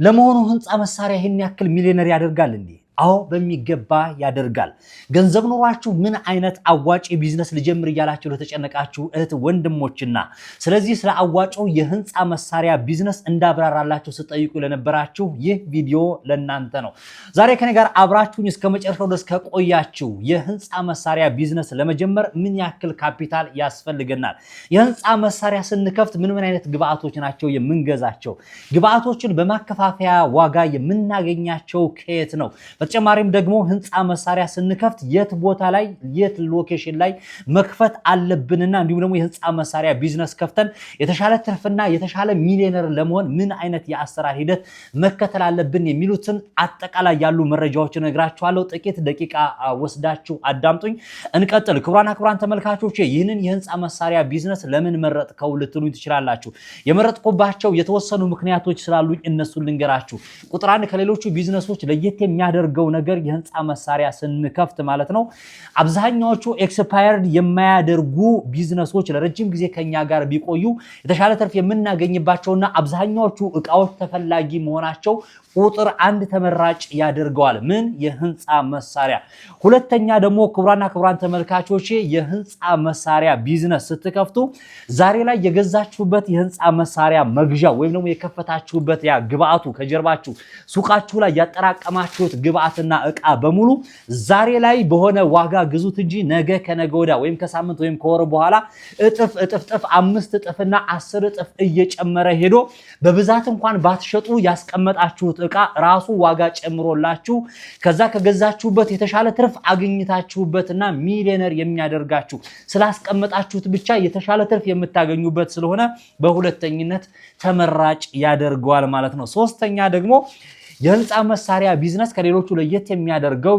ለመሆኑ ህንፃ መሳሪያ ይሄን ያክል ሚሊዮነር ያደርጋል እንዴ? አዎ በሚገባ ያደርጋል። ገንዘብ ኖሯችሁ ምን አይነት አዋጪ ቢዝነስ ልጀምር እያላችሁ ለተጨነቃችሁ እህት ወንድሞችና ስለዚህ ስለ አዋጩ የህንፃ መሳሪያ ቢዝነስ እንዳብራራላችሁ ስጠይቁ ለነበራችሁ ይህ ቪዲዮ ለእናንተ ነው። ዛሬ ከኔ ጋር አብራችሁኝ እስከ መጨረሻው ድረስ ከቆያችሁ የህንፃ መሳሪያ ቢዝነስ ለመጀመር ምን ያክል ካፒታል ያስፈልገናል? የህንፃ መሳሪያ ስንከፍት ምን አይነት ግብአቶች ናቸው የምንገዛቸው? ግብአቶችን በማከፋፈያ ዋጋ የምናገኛቸው ከየት ነው? በተጨማሪም ደግሞ ህንፃ መሳሪያ ስንከፍት የት ቦታ ላይ የት ሎኬሽን ላይ መክፈት አለብንና እንዲሁም ደግሞ የህንፃ መሳሪያ ቢዝነስ ከፍተን የተሻለ ትርፍና የተሻለ ሚሊዮነር ለመሆን ምን አይነት የአሰራር ሂደት መከተል አለብን የሚሉትን አጠቃላይ ያሉ መረጃዎችን እነግራችኋለሁ። ጥቂት ደቂቃ ወስዳችሁ አዳምጡኝ። እንቀጥል። ክቡራን ተመልካቾች ይህንን የህንፃ መሳሪያ ቢዝነስ ለምን መረጥከው ልትሉኝ ትችላላችሁ። የመረጥኩባቸው የተወሰኑ ምክንያቶች ስላሉኝ እነሱን ልንገራችሁ። ቁጥር 1 ከሌሎቹ ቢዝነሶች ለየት የሚያደርገው ነገር የህንፃ መሳሪያ ስንከፍት ማለት ነው አብዛኛዎቹ ኤክስፓየርድ የማያደርጉ ቢዝነሶች ለረጅም ጊዜ ከኛ ጋር ቢቆዩ የተሻለ ትርፍ የምናገኝባቸውና አብዛኛዎቹ እቃዎች ተፈላጊ መሆናቸው ቁጥር 1 ተመራጭ ያደርገዋል። ምን የህንፃ መሳሪያ። ሁለተኛ ደግሞ ክቡራን ተመልካቾች የህንፃ መሳሪያ ቢዝነስ ስትከፍቱ ዛሬ ላይ የገዛችሁበት የህንፃ መሳሪያ መግዣ ወይም ደግሞ የከፈታችሁበት ያ ግብአቱ ከጀርባችሁ ሱቃችሁ ላይ ያጠራቀማችሁት ግብአትና እቃ በሙሉ ዛሬ ላይ በሆነ ዋጋ ግዙት እንጂ ነገ ከነገ ወዲያ ወይም ከሳምንት ወይም ከወር በኋላ እጥፍ 5 እጥፍና 10 እጥፍ እየጨመረ ሄዶ በብዛት እንኳን ባትሸጡ ያስቀመጣችሁት እቃ ራሱ ዋጋ ጨምሮላችሁ ከዛ ከገዛችሁበት የተሻለ ትርፍ አግኝታችሁበትና ሚሊዮነር የሚያደርጋችሁ ስላስቀመጣችሁት ብቻ የተሻለ ትርፍ የምታገኙበት ስለሆነ በሁለተኝነት ተመራጭ ያደርገዋል ማለት ነው። ሶስተኛ ደግሞ የህንፃ መሳሪያ ቢዝነስ ከሌሎቹ ለየት የሚያደርገው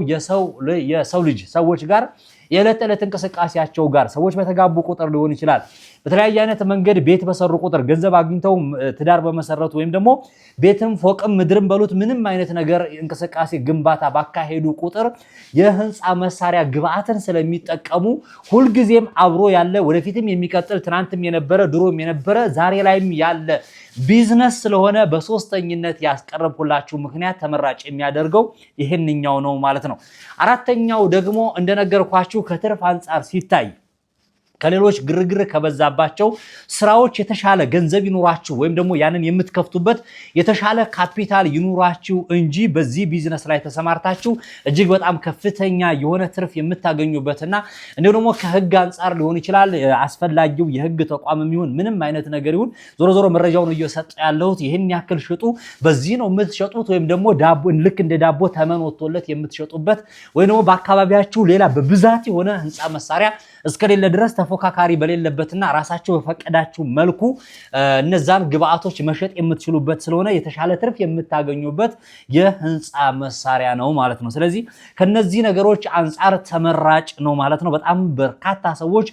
የሰው ልጅ ሰዎች ጋር የዕለት ተዕለት እንቅስቃሴያቸው ጋር ሰዎች በተጋቡ ቁጥር ሊሆን ይችላል። በተለያየ አይነት መንገድ ቤት በሰሩ ቁጥር ገንዘብ አግኝተው ትዳር በመሰረቱ ወይም ደግሞ ቤትም ፎቅም ምድርም በሉት ምንም አይነት ነገር እንቅስቃሴ ግንባታ ባካሄዱ ቁጥር የህንፃ መሳሪያ ግብአትን ስለሚጠቀሙ ሁልጊዜም አብሮ ያለ ወደፊትም የሚቀጥል ትናንትም የነበረ ድሮም የነበረ ዛሬ ላይም ያለ ቢዝነስ ስለሆነ በሶስተኝነት ያስቀረብኩላችሁ ምክንያት ተመራጭ የሚያደርገው ይሄንኛው ነው ማለት ነው። አራተኛው ደግሞ እንደነገርኳችሁ ከትርፍ አንፃር ሲታይ ከሌሎች ግርግር ከበዛባቸው ስራዎች የተሻለ ገንዘብ ይኖራችሁ ወይም ደግሞ ያንን የምትከፍቱበት የተሻለ ካፒታል ይኖራችሁ እንጂ በዚህ ቢዝነስ ላይ ተሰማርታችሁ እጅግ በጣም ከፍተኛ የሆነ ትርፍ የምታገኙበትና እንዲሁም ደግሞ ከህግ አንፃር ሊሆን ይችላል አስፈላጊው የህግ ተቋም የሚሆን ምንም አይነት ነገር ይሁን ዞሮ መረጃውን እየሰጠ ያለሁት ይሄን ያክል ሽጡ በዚህ ነው የምትሸጡት ወይም ደግሞ ዳቦ ልክ እንደ ዳቦ ተመን ወጥቶለት የምትሸጡበት ወይም ደግሞ በአካባቢያችሁ ሌላ በብዛት የሆነ ህንፃ መሳሪያ እስከሌለ ድረስ ተፎካካሪ በሌለበትና ራሳችሁ በፈቀዳችሁ መልኩ እነዛን ግብአቶች መሸጥ የምትችሉበት ስለሆነ የተሻለ ትርፍ የምታገኙበት የህንፃ መሳሪያ ነው ማለት ነው። ስለዚህ ከነዚህ ነገሮች አንፃር ተመራጭ ነው ማለት ነው። በጣም በርካታ ሰዎች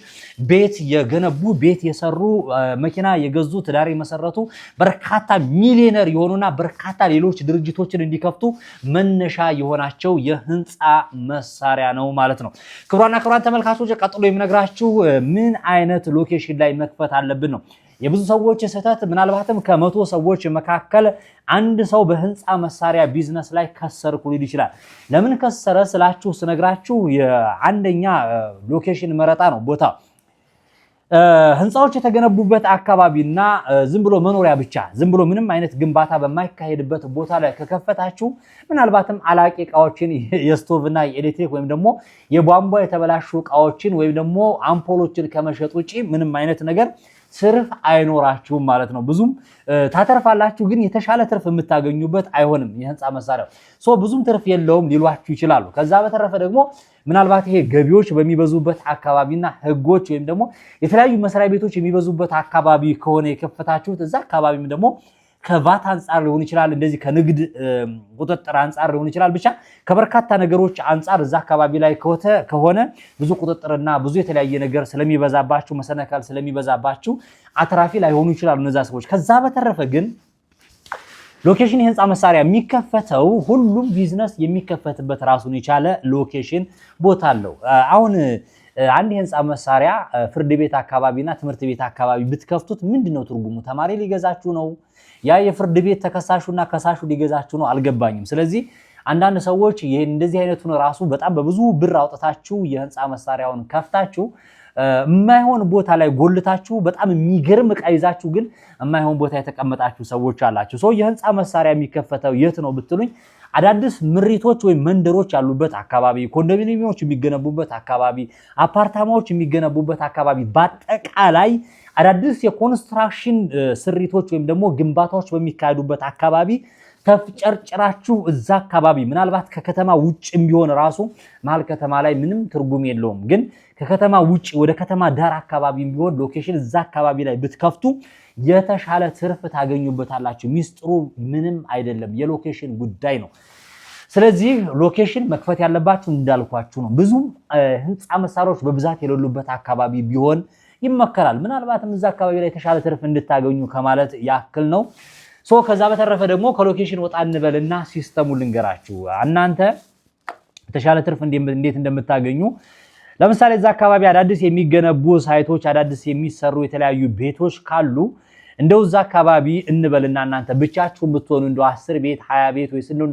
ቤት የገነቡ ቤት የሰሩ መኪና የገዙ ትዳር የመሰረቱ በርካታ ሚሊዮነር የሆኑና በርካታ ሌሎች ድርጅቶችን እንዲከፍቱ መነሻ የሆናቸው የህንፃ መሳሪያ ነው ማለት ነው። ክቡራን ተመልካቾች ቀጥሎ የምነግራችሁ ምን አይነት ሎኬሽን ላይ መክፈት አለብን ነው። የብዙ ሰዎች ስህተት ምናልባትም ከመቶ ሰዎች መካከል አንድ ሰው በህንፃ መሳሪያ ቢዝነስ ላይ ከሰርኩ ሊል ይችላል። ለምን ከሰረ ስላችሁ ስነግራችሁ የአንደኛ ሎኬሽን መረጣ ነው ቦታ ህንፃዎች የተገነቡበት አካባቢና ዝም ብሎ መኖሪያ ብቻ ዝም ብሎ ምንም አይነት ግንባታ በማይካሄድበት ቦታ ላይ ከከፈታችሁ ምናልባትም አላቂ እቃዎችን የስቶቭና የኤሌክትሪክ ወይም ደግሞ የቧንቧ የተበላሹ እቃዎችን ወይም ደግሞ አምፖሎችን ከመሸጥ ውጪ ምንም አይነት ነገር ትርፍ አይኖራችሁም ማለት ነው። ብዙም ታተርፋላችሁ ግን የተሻለ ትርፍ የምታገኙበት አይሆንም። የህንፃ መሳሪያው ብዙም ትርፍ የለውም ሊሏችሁ ይችላሉ። ከዛ በተረፈ ደግሞ ምናልባት ይሄ ገቢዎች በሚበዙበት አካባቢና ህጎች ወይም ደግሞ የተለያዩ መስሪያ ቤቶች የሚበዙበት አካባቢ ከሆነ የከፈታችሁት እዛ አካባቢም ደግሞ ከቫት አንፃር ሊሆን ይችላል እንደዚህ ከንግድ ቁጥጥር አንፃር ሊሆን ይችላል ብቻ ከበርካታ ነገሮች አንፃር እዛ አካባቢ ላይ ከሆነ ብዙ ቁጥጥርና ብዙ የተለያየ ነገር ስለሚበዛባችሁ መሰነካል ስለሚበዛባችሁ አትራፊ ላይ ሆኑ ይችላሉ እነዛ ሰዎች። ከዛ በተረፈ ግን ሎኬሽን የህንፃ መሳሪያ የሚከፈተው ሁሉም ቢዝነስ የሚከፈትበት ራሱን የቻለ ሎኬሽን ቦታ አለው። አሁን አንድ የህንፃ መሳሪያ ፍርድ ቤት አካባቢና ትምህርት ቤት አካባቢ ብትከፍቱት ምንድነው ትርጉሙ? ተማሪ ሊገዛችሁ ነው? ያ የፍርድ ቤት ተከሳሹና ከሳሹ ሊገዛችሁ ነው? አልገባኝም። ስለዚህ አንዳንድ ሰዎች ይሄን እንደዚህ አይነቱን ራሱ በጣም በብዙ ብር አውጥታችሁ የህንፃ መሳሪያውን ከፍታችሁ የማይሆን ቦታ ላይ ጎልታችሁ በጣም የሚገርም ዕቃ ይዛችሁ ግን የማይሆን ቦታ የተቀመጣችሁ ሰዎች አላችሁ። ሰው የህንፃ መሳሪያ የሚከፈተው የት ነው ብትሉኝ አዳዲስ ምሪቶች ወይ መንደሮች ያሉበት አካባቢ፣ ኮንዶሚኒየሞች የሚገነቡበት አካባቢ፣ አፓርታማዎች የሚገነቡበት አካባቢ፣ በአጠቃላይ አዳዲስ የኮንስትራክሽን ስሪቶች ወይም ደግሞ ግንባታዎች በሚካሄዱበት አካባቢ ተፍጨርጭራችሁ እዛ አካባቢ ምናልባት ከከተማ ውጭ ቢሆን ራሱ መሀል ከተማ ላይ ምንም ትርጉም የለውም፣ ግን ከከተማ ውጭ ወደ ከተማ ዳር አካባቢ ቢሆን ሎኬሽን እዛ አካባቢ ላይ ብትከፍቱ የተሻለ ትርፍ ታገኙበታላችሁ። ሚስጥሩ ምንም አይደለም፣ የሎኬሽን ጉዳይ ነው። ስለዚህ ሎኬሽን መክፈት ያለባችሁ እንዳልኳችሁ ነው። ብዙም ህንፃ መሳሪያዎች በብዛት የሌሉበት አካባቢ ቢሆን ይመከራል። ምናልባትም እዛ አካባቢ ላይ የተሻለ ትርፍ እንድታገኙ ከማለት ያክል ነው። ከዛ በተረፈ ደግሞ ከሎኬሽን ወጣ እንበልና ሲስተሙ ልንገራችሁ። እናንተ የተሻለ ትርፍ እንዴት እንደምታገኙ ለምሳሌ እዛ አካባቢ አዳዲስ የሚገነቡ ሳይቶች፣ አዳዲስ የሚሰሩ የተለያዩ ቤቶች ካሉ እንደው እዛ አካባቢ እንበልና እናንተ ብቻችሁን ብትሆኑ እንደው 10 ቤት 20 ቤት ወይስ እንደው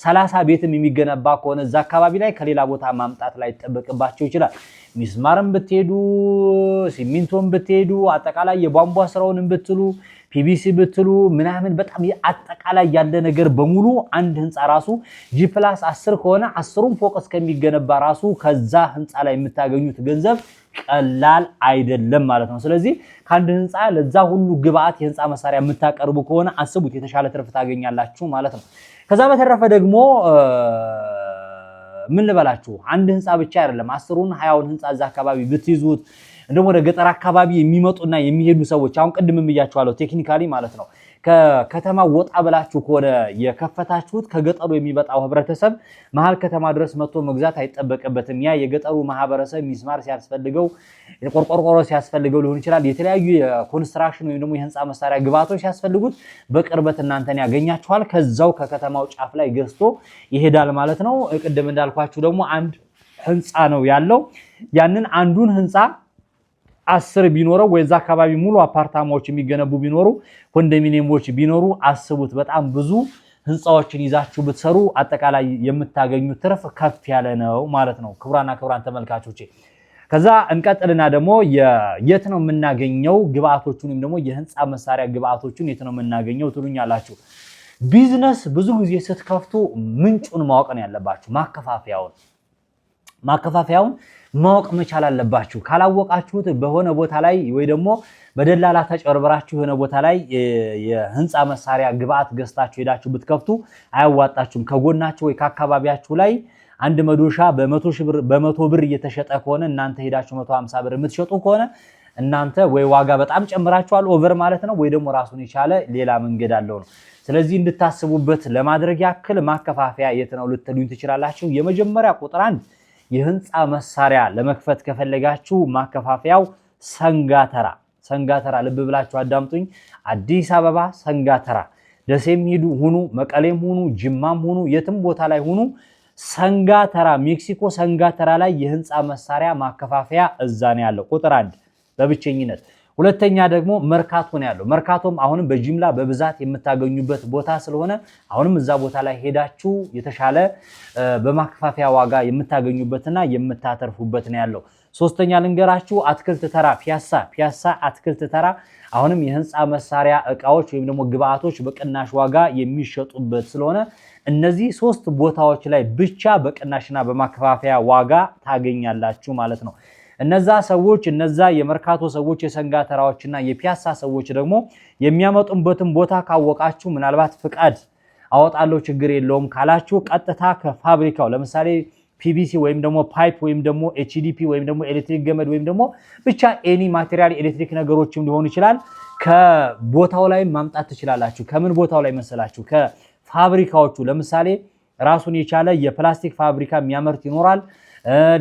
30 ቤትም የሚገነባ ከሆነ እዛ አካባቢ ላይ ከሌላ ቦታ ማምጣት ላይ ተጠበቅባቸው ይችላል። ሚስማርም ብትሄዱ፣ ሲሚንቶም ብትሄዱ፣ አጠቃላይ የቧንቧ ስራውንም ብትሉ፣ ፒቪሲ ብትሉ ምናምን በጣም አጠቃላይ ያለ ነገር በሙሉ አንድ ህንፃ ራሱ G+10 ከሆነ 10ሩም ፎቅ እስከሚገነባ ራሱ ከዛ ህንፃ ላይ የምታገኙት ገንዘብ ቀላል አይደለም ማለት ነው። ስለዚህ ከአንድ ህንፃ ለዛ ሁሉ ግብአት የህንፃ መሳሪያ የምታቀርቡ ከሆነ አስቡት የተሻለ ትርፍ ታገኛላችሁ ማለት ነው። ከዛ በተረፈ ደግሞ ምን ልበላችሁ አንድ ህንፃ ብቻ አይደለም 10ሩን 20ውን ህንፃ እዛ አካባቢ ብትይዙት እንደሞ ወደ ገጠር አካባቢ የሚመጡና የሚሄዱ ሰዎች አሁን ቅድምም ብያችኋለሁ ቴክኒካሊ ማለት ነው ከከተማ ወጣ ብላችሁ ከሆነ የከፈታችሁት ከገጠሩ የሚመጣው ህብረተሰብ መሃል ከተማ ድረስ መጥቶ መግዛት አይጠበቅበትም። ያ የገጠሩ ማህበረሰብ ሚስማር ሲያስፈልገው ቆርቆሮ ሲያስፈልገው ሊሆን ይችላል። የተለያዩ የኮንስትራክሽን ወይም ደግሞ የህንፃ መሳሪያ ግብአቶች ሲያስፈልጉት በቅርበት እናንተን ያገኛችኋል። ከዛው ከከተማው ጫፍ ላይ ገዝቶ ይሄዳል ማለት ነው። ቅድም እንዳልኳችሁ ደግሞ አንድ ህንፃ ነው ያለው። ያንን አንዱን ህንፃ 10 ቢኖረው ወይዛ አካባቢ ሙሉ አፓርታማዎች የሚገነቡ ቢኖሩ ኮንዶሚኒየሞች ቢኖሩ አስቡት በጣም ብዙ ህንፃዎችን ይዛችሁ ብትሰሩ አጠቃላይ የምታገኙት ትርፍ ከፍ ያለ ነው ማለት ነው። ክቡራን ተመልካቾቼ ከዛ እንቀጥልና ደግሞ የት ነው የምናገኘው ግብአቶቹንም ደግሞ የህንፃ መሳሪያ ግብአቶቹን የት ነው የምናገኘው ትሉኛላችሁ። ቢዝነስ ብዙ ጊዜ ስትከፍቱ ምንጩን ማወቅ ነው ያለባችሁ። ማከፋፈያውን ማወቅ መቻል አለባችሁ። ካላወቃችሁት በሆነ ቦታ ላይ ወይ ደግሞ በደላላ ተጨርብራችሁ የሆነ ቦታ ላይ የህንፃ መሳሪያ ግብአት ገዝታችሁ ሄዳችሁ ብትከፍቱ አያዋጣችሁም። ከጎናችሁ ወይ ከአካባቢያችሁ ላይ አንድ መዶሻ በ100 ብር እየተሸጠ ከሆነ እናንተ ሄዳችሁ 150 ብር የምትሸጡ ከሆነ እናንተ ወይ ዋጋ በጣም ጨምራችኋል ኦቨር ማለት ነው፣ ወይ ደግሞ ራሱን የቻለ ሌላ መንገድ አለው ነው። ስለዚህ እንድታስቡበት ለማድረግ ያክል ማከፋፈያ የት ነው ልትሉኝ ትችላላችሁ። የመጀመሪያ ቁጥር 1 የህንፃ መሳሪያ ለመክፈት ከፈለጋችሁ ማከፋፈያው ሰንጋተራ ልብ ብላችሁ አዳምጡኝ። አዲስ አበባ ሰንጋተራ፣ ደሴም ሁኑ፣ መቀሌም ሁኑ፣ ጅማም ሁኑ፣ የትም ቦታ ላይ ሁኑ ሰንጋተራ ሜክሲኮ ሰንጋተራ ላይ የህንፃ መሳሪያ ማከፋፈያ እዛ ነው ያለው ቁጥር 1 በብቸኝነት። ሁለተኛ ደግሞ መርካቶ ነው ያለው። መርካቶም አሁንም በጅምላ በብዛት የምታገኙበት ቦታ ስለሆነ አሁንም እዛ ቦታ ላይ ሄዳችሁ የተሻለ በማከፋፈያ ዋጋ የምታገኙበትና የምታተርፉበት ነው ያለው። ሶስተኛ ልንገራችሁ አትክልት ተራ ፒያሳ አትክልት ተራ አሁንም የህንፃ መሳሪያ እቃዎች ወይም ደግሞ ግብአቶች በቅናሽ ዋጋ የሚሸጡበት ስለሆነ እነዚህ 3 ቦታዎች ላይ ብቻ በቅናሽና በማከፋፈያ ዋጋ ታገኛላችሁ ማለት ነው። እነዛ የመርካቶ ሰዎች የሰንጋተራዎችና የፒያሳ ሰዎች ደግሞ የሚያመጡበትን ቦታ ካወቃችሁ ምናልባት ፍቃድ አወጣለሁ ችግር የለውም ካላችሁ ቀጥታ ከፋብሪካው ለምሳሌ ፒቪሲ ወይም ደግሞ ፓይፕ ወይም ደግሞ ኤችዲፒ ወይም ደግሞ ኤሌክትሪክ ገመድ ወይም ደግሞ ብቻ ኤኒ ማቴሪያል ኤሌክትሪክ ነገሮችም ሊሆን ይችላል ከቦታው ላይ ማምጣት ትችላላችሁ። ከምን ቦታው ላይ መሰላችሁ? ከፋብሪካዎቹ ለምሳሌ ራሱን የቻለ የፕላስቲክ ፋብሪካ የሚያመርት ይኖራል።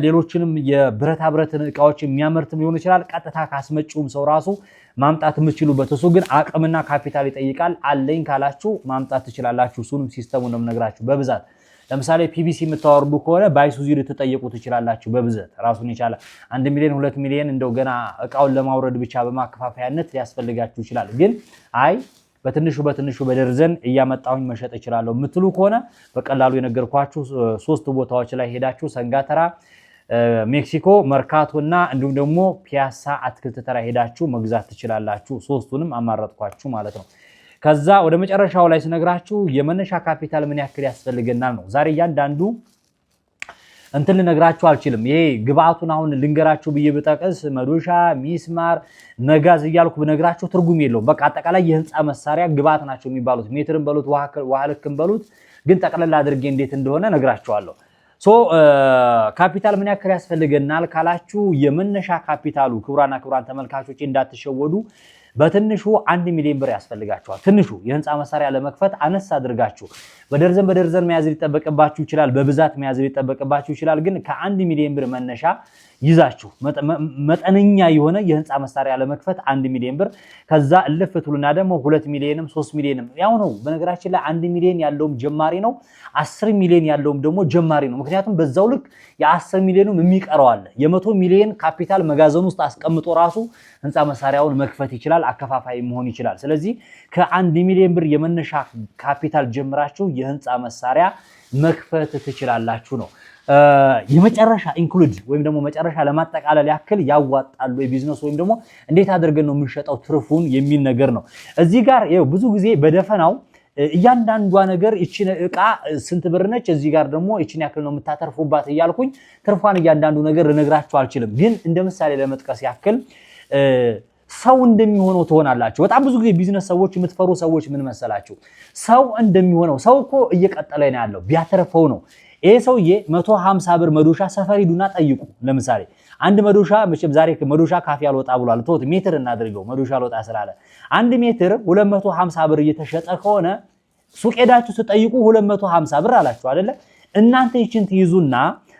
ሌሎችንም የብረታ ብረት እቃዎች የሚያመርትም ሊሆን ይችላል። ቀጥታ ካስመጪውም ሰው ራሱ ማምጣት የምትችሉበት እሱ ግን አቅምና ካፒታል ይጠይቃል። አለኝ ካላችሁ ማምጣት ትችላላችሁ። እሱንም ሲስተሙን ነው የምነግራችሁ በብዛት። ለምሳሌ ፒቪሲ የምታወርዱ ከሆነ ባይሱዚ ልትጠየቁ ትችላላችሁ በብዛት ራሱን ይቻላል 1 ሚሊዮን 2 ሚሊዮን እንደው ገና እቃውን ለማውረድ ብቻ በማከፋፈያነት ሊያስፈልጋችሁ ይችላል ግን አይ በትንሹ በደርዘን እያመጣሁኝ መሸጥ ይችላልው ምትሉ ከሆነ በቀላሉ የነገርኳችሁ 3 ቦታዎች ላይ ሄዳችሁ ሰንጋተራ ሜክሲኮ መርካቶና እንዲሁም ደግሞ ፒያሳ አትክልት ተራ ሄዳችሁ መግዛት ትችላላችሁ ሶስቱንም አማራጥኳችሁ ማለት ነው ከዛ ወደ መጨረሻው ላይ ስነግራችሁ የመነሻ ካፒታል ምን ያክል ያስፈልገናል ነው ዛሬ ያንዳንዱ እንትን ልነግራችሁ አልችልም ይሄ ግብአቱን አሁን ልንገራችሁ ብዬ በጠቀስ መዶሻ ሚስማር ነጋዝ ይያልኩ በነግራችሁ ትርጉም የለውም በቃ አጠቃላይ የህንጻ መሳሪያ ግብአት ናቸው የሚባሉት ሜትርን በሉት ዋህልክን በሉት ግን ጠቅለል አድርጌ እንዴት እንደሆነ ነግራችኋለሁ ካፒታል ምን ያክል ያስፈልገናል ካላችሁ የመነሻ ካፒታሉ ክቡራን ተመልካቾች እንዳትሸወዱ በትንሹ 1 ሚሊዮን ብር ያስፈልጋችኋል ትንሹ የህንጻ መሳሪያ ለመክፈት አነስ አድርጋችሁ በደርዘን መያዝ ሊጠበቅባችሁ ይችላል በብዛት መያዝ ሊጠበቅባችሁ ይችላል ግን ከ1 ሚሊዮን ብር መነሻ ይዛችሁ መጠነኛ የሆነ የህንጻ መሳሪያ ለመክፈት 1 ሚሊዮን ብር ከዛ እልፍቱልና ደግሞ 2 ሚሊዮንም 3 ሚሊዮንም ያው ነው በነገራችን ላይ 1 ሚሊዮን ያለውም ጀማሪ ነው 10 ሚሊዮን ያለውም ደግሞ ጀማሪ ነው ምክንያቱም በዛው ልክ የ10 ሚሊዮንም የሚቀረው አለ የ100 ሚሊዮን ካፒታል መጋዘን ውስጥ አስቀምጦ ራሱ ህንጻ መሳሪያውን መክፈት ይችላል አከፋፋይ መሆን ይችላል ስለዚህ ከ1 ሚሊዮን ብር የመነሻ ካፒታል ጀምራችሁ የህንጻ መሳሪያ መክፈት ትችላላችሁ ነው የመጨረሻ ኢንክሉድ ወይም ደግሞ መጨረሻ ለማጠቃለል ያክል ያዋጣሉ የቢዝነስ ወይም ደግሞ እንዴት አድርገን ነው የምንሸጠው ትርፉን የሚል ነገር ነው እዚህ ጋር ይኸው ብዙ ጊዜ በደፈናው እያንዳንዷ ነገር እቺ ዕቃ ስንት ብር ነች እዚህ ጋር ደግሞ እቺን ያክል ነው የምታተርፉባት ይያልኩኝ ትርፋን እያንዳንዱ ነገር ልነግራችሁ አልችልም ግን እንደ ምሳሌ ለመጥቀስ ያክል ሰው እንደሚሆነው ትሆናላችሁ በጣም ብዙ ጊዜ ቢዝነስ ሰዎች የምትፈሩ ሰዎች ምን መሰላችሁ ሰው እንደሚሆነው ሰው እኮ እየቀጠለ ነው ያለው ቢያተርፈው ነው ይሄ ሰውዬ 150 ብር መዶሻ ሰፈር ሂዱና ጠይቁ ለምሳሌ አንድ መዶሻ መቼም ዛሬ መዶሻ ካፊ ያልወጣ ብሏል ተውት ሜትር እናድርገው መዶሻ ያልወጣ ስላለ አንድ ሜትር 250 ብር እየተሸጠ ከሆነ ሱቅ ሄዳችሁ ተጠይቁ 250 ብር አላችሁ አይደለ እናንተ ይችን ትይዙና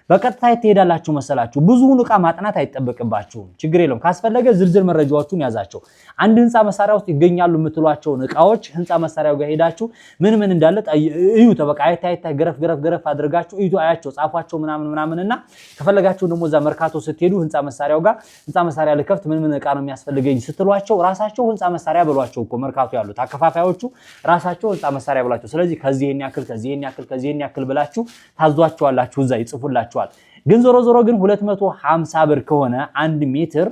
በቀጥታ ትሄዳላችሁ መሰላችሁ ብዙውን ዕቃ ማጥናት አይጠበቅባችሁም ችግር የለም ካስፈለገ ዝርዝር መረጃዎቹን ያዛቸው አንድ ህንጻ መሳሪያ ውስጥ ይገኛሉ የምትሏቸው ዕቃዎች ህንጻ መሳሪያው ጋር ሄዳችሁ ምን እንዳለ እዩ ተበቃ አይታይ ገረፍ አድርጋችሁ እዩ አያቸው ጻፏቸው ምናምንና ከፈለጋችሁ ደግሞ እዛ መርካቶ ስትሄዱ ህንጻ መሳሪያው ጋር ህንጻ መሳሪያ ልከፍት ምን ዕቃ ነው የሚያስፈልገኝ ስትሏቸው ራሳቸው ህንጻ መሳሪያ ብሏቸው እኮ መርካቶ ያሉት አከፋፋዮቹ ራሳቸው ህንጻ መሳሪያ ብሏቸው ስለዚህ ከዚህ ያክል ብላችሁ ታዟቸዋላችሁ እዛ ይጽፉላችሁ ግን ዞሮ ግን 250 ብር ከሆነ 1 ሜትር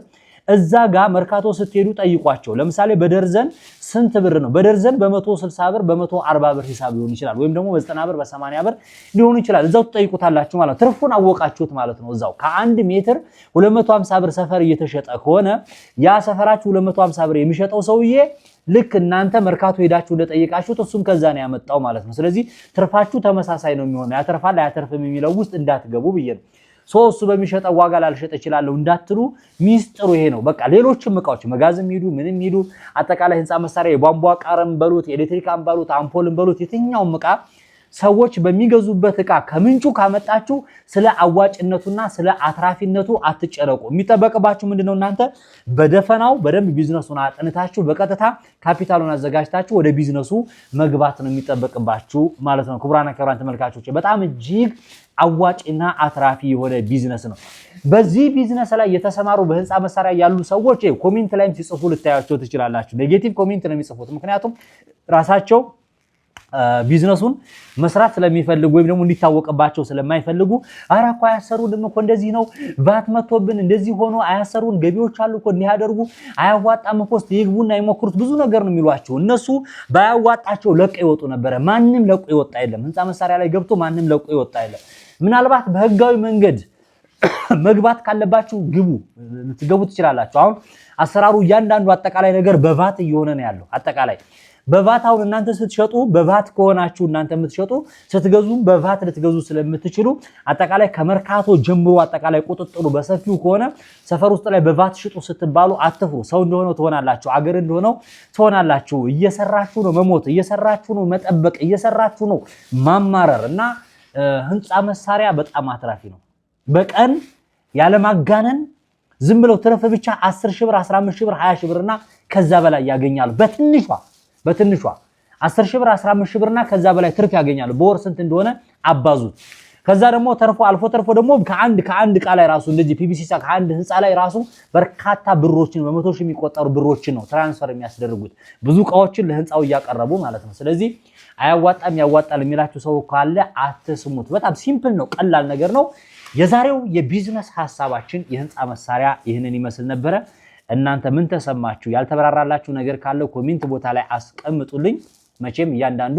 እዛ ጋር መርካቶ ስትሄዱ ጠይቋቸው ለምሳሌ በደርዘን ስንት ብር ነው በደርዘን በ160 ብር በ140 ብር ሂሳብ ሊሆን ይችላል ወይም ደግሞ በ90 ብር በ80 ብር ሊሆን ይችላል እዛው ተጠይቁታላችሁ ማለት ትርፉን አወቃችሁት ማለት ነው እዛው ከ1 ሜትር 250 ብር ሰፈር እየተሸጠ ከሆነ ያ ሰፈራችሁ 250 ብር የሚሸጠው ሰውዬ ልክ እናንተ መርካቶ ሄዳችሁ እንደጠይቃችሁት እሱም ከዛ ነው ያመጣው ማለት ነው ስለዚህ ትርፋችሁ ተመሳሳይ ነው የሚሆነው ያተርፋል አያተርፍም የሚለው ውስጥ እንዳትገቡ ብዬ ነው ሶስቱ በሚሸጠው ዋጋ ላልሸጥ ይችላል እንዳትሉ ሚስጥሩ ይሄ ነው በቃ ሌሎችም ዕቃዎች መጋዝም ሄዱ ምንም ሄዱ አጠቃላይ ህንጻ መሳሪያ የቧንቧ ቃረም በሉት ኤሌክትሪክ አምባሉት አምፖልም በሉት የትኛውም ዕቃ ሰዎች በሚገዙበት ዕቃ ከምንጩ ካመጣችሁ ስለ አዋጭነቱና ስለ አትራፊነቱ አትጨነቁ የሚጠበቅባችሁ ምንድነው እናንተ በደፈናው በደንብ ቢዝነሱን አጥንታችሁ በቀጥታ ካፒታሉን አዘጋጅታችሁ ወደ ቢዝነሱ መግባት ነው የሚጠበቅባችሁ ማለት ነው ክቡራን ተመልካቾች በጣም እጅግ አዋጭና አትራፊ የሆነ ቢዝነስ ነው በዚህ ቢዝነስ ላይ የተሰማሩ በህንጻ መሳሪያ ያሉ ሰዎች ኮሜንት ላይም ሲጽፉ ልታያቸው ትችላላችሁ ኔጌቲቭ ኮሜንት ነው የሚጽፉት ምክንያቱም ራሳቸው ቢዝነሱን መስራት ስለሚፈልጉ ወይም ደግሞ እንዲታወቅባቸው ስለማይፈልጉ አራኳ ያሰሩን እኮ እንደዚህ ነው ቫት መጥቶብን እንደዚህ ሆኖ አያሰሩን ገቢዎች አሉ እኮ እንዲያደርጉ አያዋጣም እኮ ይግቡና ይሞክሩት ብዙ ነገር ነው የሚሏቸው እነሱ ባያዋጣቸው ለቀው ይወጡ ነበር ማንንም ለቀው ይወጣ አይደለም ህንጻ መሳሪያ ላይ ገብቶ ማንንም ለቀው ይወጣ አይደለም ምናልባት በህጋዊ መንገድ መግባት ካለባችሁ ግቡ ልትገቡ ትችላላችሁ አሁን አሰራሩ እያንዳንዱ አጠቃላይ ነገር በቫት እየሆነ ነው ያለው አጠቃላይ በቫታው እናንተ ስትሸጡ በቫት ከሆናችሁ እናንተ የምትሸጡ ስትገዙም በቫት ልትገዙ ስለምትችሉ አጠቃላይ ከመርካቶ ጀምሮ አጠቃላይ ቁጥጥሩ በሰፊው ከሆነ ሰፈር ውስጥ ላይ በቫት ሽጡ ስትባሉ አትፍሩ ሰው እንደሆነው ትሆናላችሁ አገር እንደሆነው ትሆናላችሁ እየሰራችሁ ነው መሞት እየሰራችሁ ነው መጠበቅ እየሰራችሁ ነው ማማረር እና ህንጻ መሳሪያ በጣም አትራፊ ነው በቀን ያለ ማጋነን ዝም ብለው ትርፍ ብቻ 10 ሺህ ብር 15 ሺህ ብር 20 ሺህ ብርና ከዛ በላይ ያገኛሉ በትንሿ 10 ሺህ ብር 15 ሺህ ብርና ከዛ በላይ ትርፍ ያገኛሉ። በወር ስንት እንደሆነ አባዙት። ከዛ ደግሞ አልፎ ተርፎ ደግሞ ከአንድ ዕቃ ላይ ራሱ እንደዚህ ፒቪሲ ከአንድ ህንፃ ላይ ራሱ በርካታ ብሮችን በመቶ ሺህ የሚቆጠሩ ብሮችን ነው ትራንስፈር የሚያስደርጉት ብዙ ዕቃዎችን ለህንፃው እያቀረቡ ማለት ነው። ስለዚህ አያዋጣም ያዋጣል የሚላችሁ ሰው ካለ አትስሙት። በጣም ሲምፕል ነው፣ ቀላል ነገር ነው። የዛሬው የቢዝነስ ሐሳባችን የህንፃ መሳሪያ ይህንን ይመስል ነበረ። እናንተ ምን ተሰማችሁ? ያልተበራራላችሁ ነገር ካለ ኮሜንት ቦታ ላይ አስቀምጡልኝ። መቼም እያንዳንዱ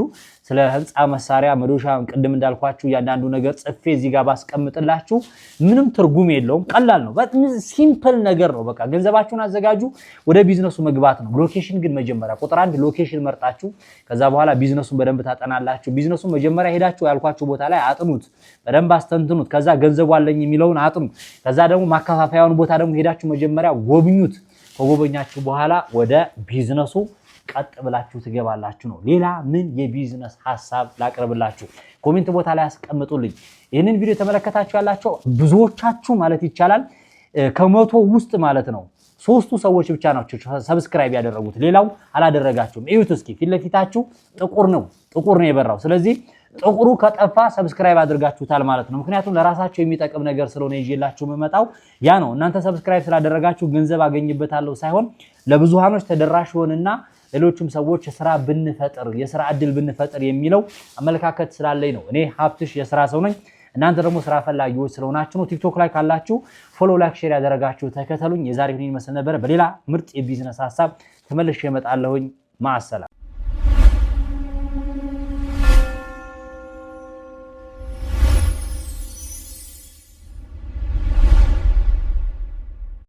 ስለ ህንፃ መሳሪያ መዶሻ ቅድም እንዳልኳችሁ እያንዳንዱ ነገር ጽፌ እዚህ ጋር ባስቀምጥላችሁ ምንም ትርጉም የለውም። ቀላል ነው፣ በጣም ሲምፕል ነገር ነው። በቃ ገንዘባችሁን አዘጋጁ፣ ወደ ቢዝነሱ መግባት ነው። ሎኬሽን ግን መጀመሪያ ቁጥር 1 ሎኬሽን መርጣችሁ ከዛ በኋላ ቢዝነሱን በደንብ ታጠናላችሁ። ቢዝነሱን መጀመሪያ ሄዳችሁ ያልኳችሁ ቦታ ላይ አጥኑት፣ በደንብ አስተንትኑት። ከዛ ገንዘቡ አለኝ የሚለውን አጥኑ። ከዛ ደግሞ ማከፋፈያውን ቦታ ደግሞ ሄዳችሁ መጀመሪያ ጎብኙት። ከጎበኛችሁ በኋላ ወደ ቢዝነሱ ቀጥ ብላችሁ ትገባላችሁ ነው። ሌላ ምን የቢዝነስ ሐሳብ ላቀርብላችሁ? ኮሜንት ቦታ ላይ አስቀምጡልኝ። ይህንን ቪዲዮ ተመለከታችሁ ያላችሁ ብዙዎቻችሁ ማለት ይቻላል ከመቶ ውስጥ ማለት ነው 3 ሰዎች ብቻ ናቸው ሰብስክራይብ ያደረጉት። ሌላው አላደረጋችሁም። እዩት እስኪ ፊት ለፊታችሁ ጥቁር ነው የበራው። ስለዚህ ጥቁሩ ከጠፋ ሰብስክራይብ አድርጋችሁታል ማለት ነው። ምክንያቱም ለራሳችሁ የሚጠቅም ነገር ስለሆነ ይዤላችሁ መመጣው ያ ነው። እናንተ ሰብስክራይብ ስላደረጋችሁ ገንዘብ አገኝበታለሁ ሳይሆን ለብዙሃኖች ተደራሽ ሆነና ሌሎችም ሰዎች የሥራ ዕድል ብንፈጥር የሚለው አመለካከት ስላለኝ ነው። እኔ ሀብትሽ የሥራ ሰው ነኝ። እናንተ ደግሞ ስራ ፈላጊዎች ስለሆናችሁ ነው። ቲክቶክ ላይ ካላችሁ ፎሎ፣ ላይክ፣ ሼር ያደረጋችሁ ተከተሉኝ። የዛሬው ይመስል ነበር። በሌላ ምርጥ የቢዝነስ ሐሳብ ተመልሼ እመጣለሁኝ። ማሰላም